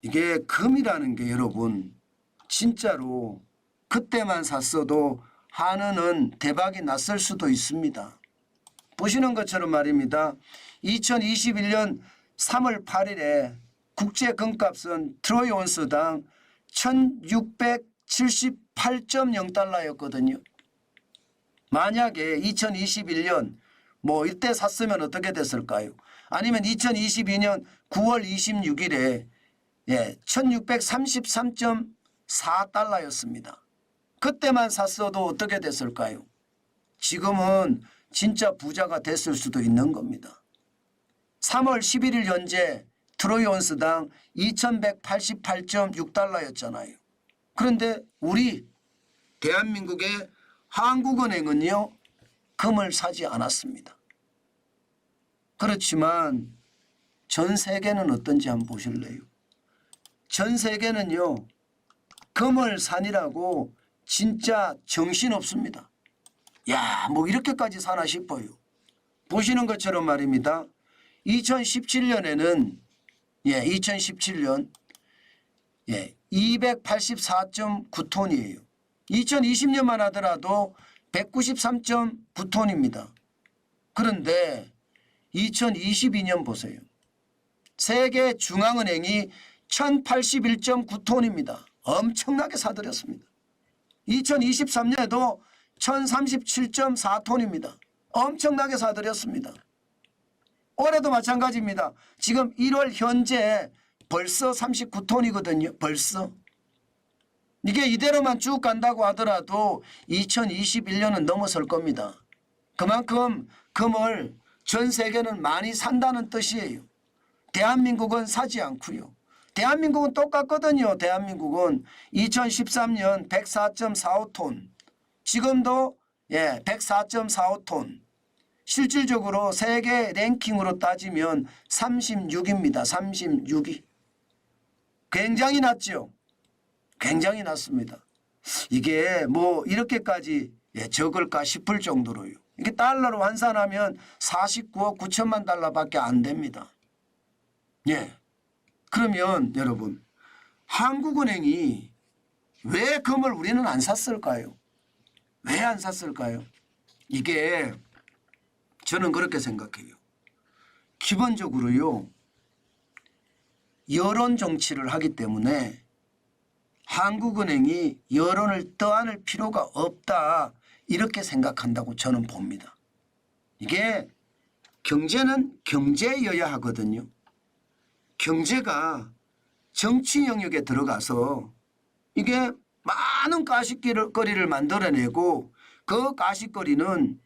이게 금이라는 게 여러분 진짜로 그때만 샀어도 한은은 대박이 났을 수도 있습니다. 보시는 것처럼 말입니다. 2021년 3월 8일에 국제 금값은 트로이 온스당 1678.0달러였거든요. 만약에 2021년 이때 샀으면 어떻게 됐을까요? 아니면 2022년 9월 26일에 1633.4달러였습니다. 그때만 샀어도 어떻게 됐을까요? 지금은 진짜 부자가 됐을 수도 있는 겁니다. 3월 11일 현재 트로이 온스당 2188.6달러였잖아요. 그런데 우리 대한민국의 한국은행은요, 금을 사지 않았습니다. 그렇지만 전 세계는 어떤지 한번 보실래요? 전 세계는요, 금을 사니라고 진짜 정신없습니다. 야, 이렇게까지 사나 싶어요. 보시는 것처럼 말입니다. 2017년에는 2017년 284.9톤이에요. 2020년만 하더라도 193.9톤입니다. 그런데 2022년 보세요. 세계 중앙은행이 1081.9톤입니다. 엄청나게 사들였습니다. 2023년에도 1037.4톤입니다. 엄청나게 사들였습니다. 올해도 마찬가지입니다. 지금 1월 현재 벌써 39톤이거든요. 벌써. 이게 이대로만 쭉 간다고 하더라도 2021년은 넘어설 겁니다. 그만큼 금을 전 세계는 많이 산다는 뜻이에요. 대한민국은 사지 않고요. 대한민국은 똑같거든요. 대한민국은 2013년 104.45톤, 지금도 104.45톤. 실질적으로 세계 랭킹으로 따지면 36입니다. 36위. 굉장히 낮죠. 굉장히 낮습니다. 이게 이렇게까지 적을까 싶을 정도로요. 이게 달러로 환산하면 49억 9천만 달러밖에 안 됩니다. 그러면 여러분, 한국은행이 왜 금을 우리는 안 샀을까요? 왜 안 샀을까요? 이게 저는 그렇게 생각해요. 기본적으로요, 여론 정치를 하기 때문에 한국은행이 여론을 떠안을 필요가 없다, 이렇게 생각한다고 저는 봅니다. 이게 경제는 경제여야 하거든요. 경제가 정치 영역에 들어가서 이게 많은 가십거리를 만들어내고 그 가십거리는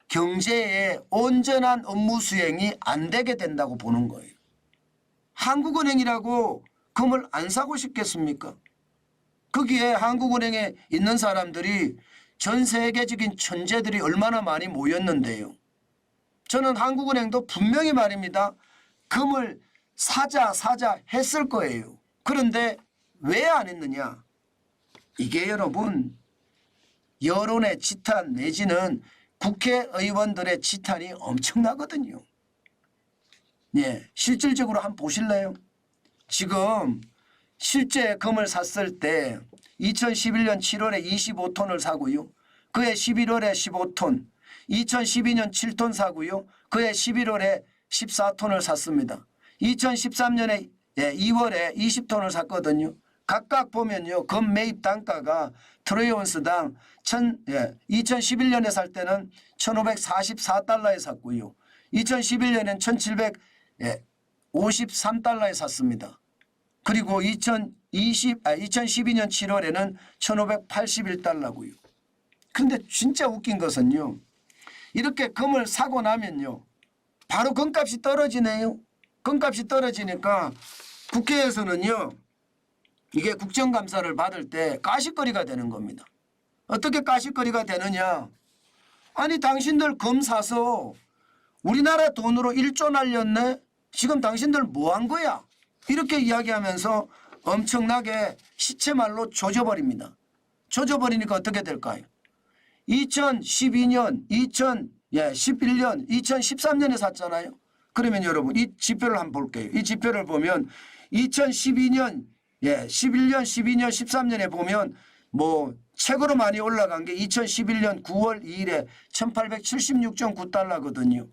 경제의 온전한 업무 수행이 안 되게 된다고 보는 거예요. 한국은행이라고 금을 안 사고 싶겠습니까? 거기에 한국은행에 있는 사람들이 전 세계적인 천재들이 얼마나 많이 모였는데요. 저는 한국은행도 분명히 말입니다. 금을 사자 했을 거예요. 그런데 왜 안 했느냐? 이게 여러분, 여론의 지탄 내지는 국회의원들의 지탄이 엄청나거든요. 실질적으로 한번 보실래요? 지금 실제 금을 샀을 때 2011년 7월에 25톤을 사고요. 그해 11월에 15톤, 2012년 7톤 사고요. 그해 11월에 14톤을 샀습니다. 2013년에 2월에 20톤을 샀거든요. 각각 보면요, 금 매입 단가가 트로이 온스당 2011년에 살 때는 1544달러에 샀고요. 2011년엔 1753달러에 샀습니다. 그리고 2012년 7월에는 1581달러고요. 그런데 진짜 웃긴 것은요, 이렇게 금을 사고 나면요, 바로 금값이 떨어지네요. 금값이 떨어지니까 국회에서는요, 이게 국정감사를 받을 때 가십거리가 되는 겁니다. 어떻게 가십거리가 되느냐? 아니, 당신들 금 사서 우리나라 돈으로 1조 날렸네? 지금 당신들 뭐 한 거야? 이렇게 이야기하면서 엄청나게 시체말로 조져버립니다. 조져버리니까 어떻게 될까요? 2012년, 2011년, 2013년에 샀잖아요. 그러면 여러분 이 지표를 한번 볼게요. 이 지표를 보면 2012년, 11년, 12년, 13년에 보면 뭐 최고로 많이 올라간 게 2011년 9월 2일에 1876.9달러거든요.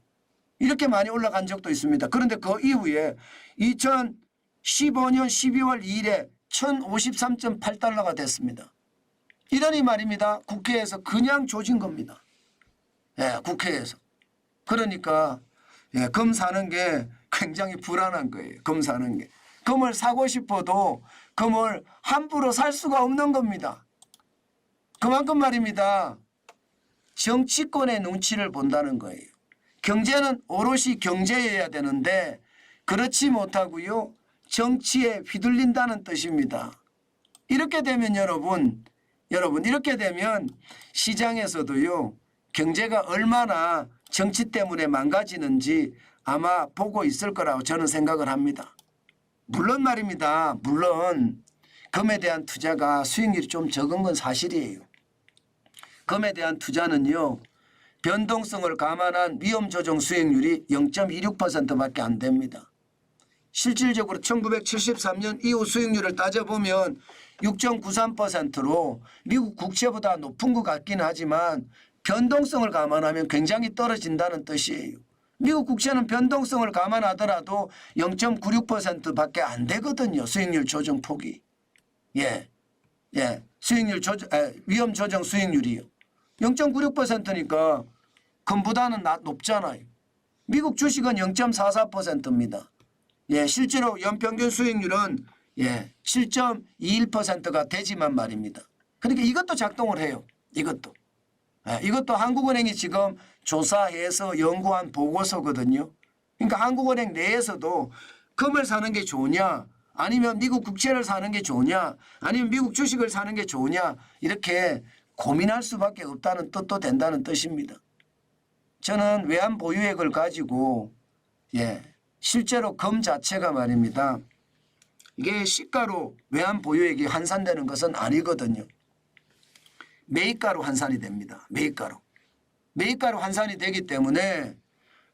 이렇게 많이 올라간 적도 있습니다. 그런데 그 이후에 2015년 12월 2일에 1053.8달러가 됐습니다. 이러니 말입니다. 국회에서 그냥 조진 겁니다. 국회에서. 그러니까 금 사는 게 굉장히 불안한 거예요. 금 사는 게. 금을 사고 싶어도 금을 함부로 살 수가 없는 겁니다. 그만큼 말입니다. 정치권의 눈치를 본다는 거예요. 경제는 오롯이 경제여야 되는데 그렇지 못하고요. 정치에 휘둘린다는 뜻입니다. 이렇게 되면 여러분 이렇게 되면 시장에서도요. 경제가 얼마나 정치 때문에 망가지는지 아마 보고 있을 거라고 저는 생각을 합니다. 물론 말입니다. 물론 금에 대한 투자가 수익률이 좀 적은 건 사실이에요. 금에 대한 투자는요. 변동성을 감안한 위험 조정 수익률이 0.26%밖에 안 됩니다. 실질적으로 1973년 이후 수익률을 따져보면 6.93%로 미국 국채보다 높은 것 같긴 하지만 변동성을 감안하면 굉장히 떨어진다는 뜻이에요. 미국 국채는 변동성을 감안하더라도 0.96%밖에 안 되거든요. 수익률 조정 폭이. 수익률 조정, 위험 조정 수익률이요. 0.96%니까 금보다는 높잖아요. 미국 주식은 0.44%입니다. 실제로 연평균 수익률은 7.21%가 되지만 말입니다. 그러니까 이것도 작동을 해요. 이것도 한국은행이 지금 조사해서 연구한 보고서거든요. 그러니까 한국은행 내에서도 금을 사는 게 좋으냐 아니면 미국 국채를 사는 게 좋으냐 아니면 미국 주식을 사는 게 좋으냐 이렇게 고민할 수밖에 없다는 뜻도 된다는 뜻입니다. 저는 외환 보유액을 가지고 실제로 금 자체가 말입니다. 이게 시가로 외환 보유액이 환산되는 것은 아니거든요. 매입가로 환산이 됩니다. 매입가로 환산이 되기 때문에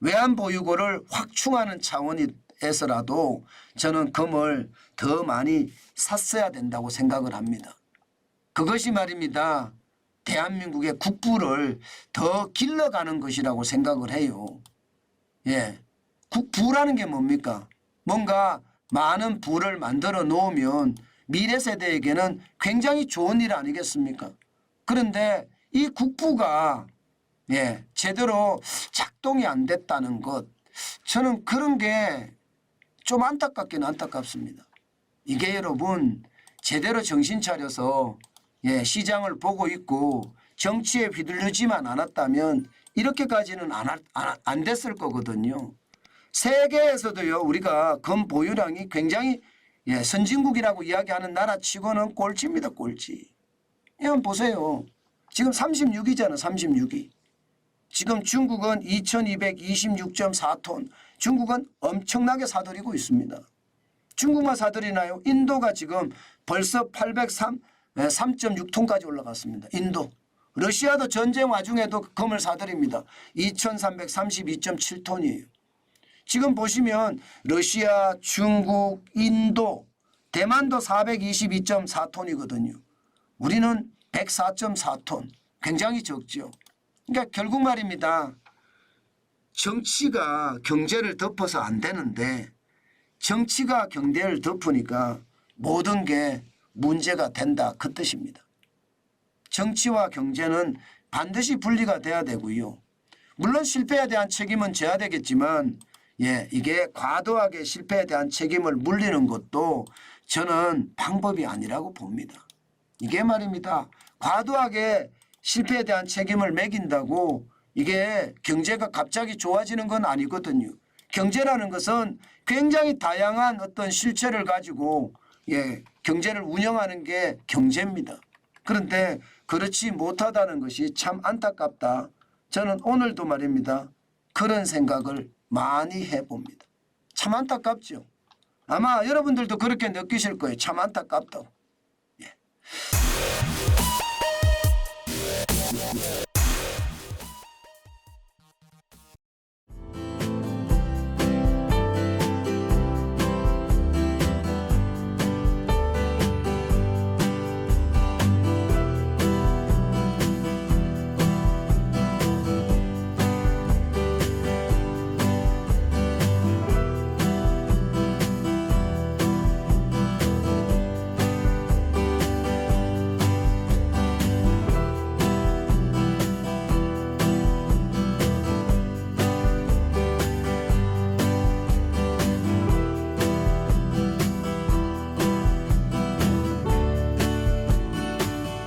외환 보유고를 확충하는 차원에서라도 저는 금을 더 많이 샀어야 된다고 생각을 합니다. 그것이 말입니다. 대한민국의 국부를 더 길러가는 것이라고 생각을 해요. 국부라는 게 뭡니까? 뭔가 많은 부를 만들어 놓으면 미래 세대에게는 굉장히 좋은 일 아니겠습니까? 그런데 이 국부가 제대로 작동이 안 됐다는 것, 저는 그런 게 좀 안타깝긴 안타깝습니다. 이게 여러분 제대로 정신 차려서 시장을 보고 있고 정치에 휘둘리지만 않았다면 이렇게까지는 안 됐을 거거든요. 세계에서도요 우리가 금 보유량이 굉장히 선진국이라고 이야기하는 나라치고는 꼴찌입니다. 꼴찌. 한번 보세요. 지금 36위잖아. 36위. 지금 중국은 2226.4톤. 중국은 엄청나게 사들이고 있습니다. 중국만 사들이나요? 인도가 지금 벌써 803.6톤까지 올라갔습니다. 인도. 러시아도 전쟁 와중에도 금을 사들입니다. 2332.7톤이에요. 지금 보시면 러시아, 중국, 인도, 대만도 422.4톤이거든요. 우리는 104.4톤. 굉장히 적죠. 그러니까 결국 말입니다. 정치가 경제를 덮어서 안 되는데 정치가 경제를 덮으니까 모든 게 문제가 된다. 그 뜻입니다. 정치와 경제는 반드시 분리가 돼야 되고요. 물론 실패에 대한 책임은 져야 되겠지만 이게 과도하게 실패에 대한 책임을 물리는 것도 저는 방법이 아니라고 봅니다. 이게 말입니다. 과도하게 실패에 대한 책임을 매긴다고 이게 경제가 갑자기 좋아지는 건 아니거든요. 경제라는 것은 굉장히 다양한 어떤 실체를 가지고 경제를 운영하는 게 경제입니다. 그런데 그렇지 못하다는 것이 참 안타깝다. 저는 오늘도 말입니다. 그런 생각을 많이 해봅니다. 참 안타깝죠. 아마 여러분들도 그렇게 느끼실 거예요. 참 안타깝다고.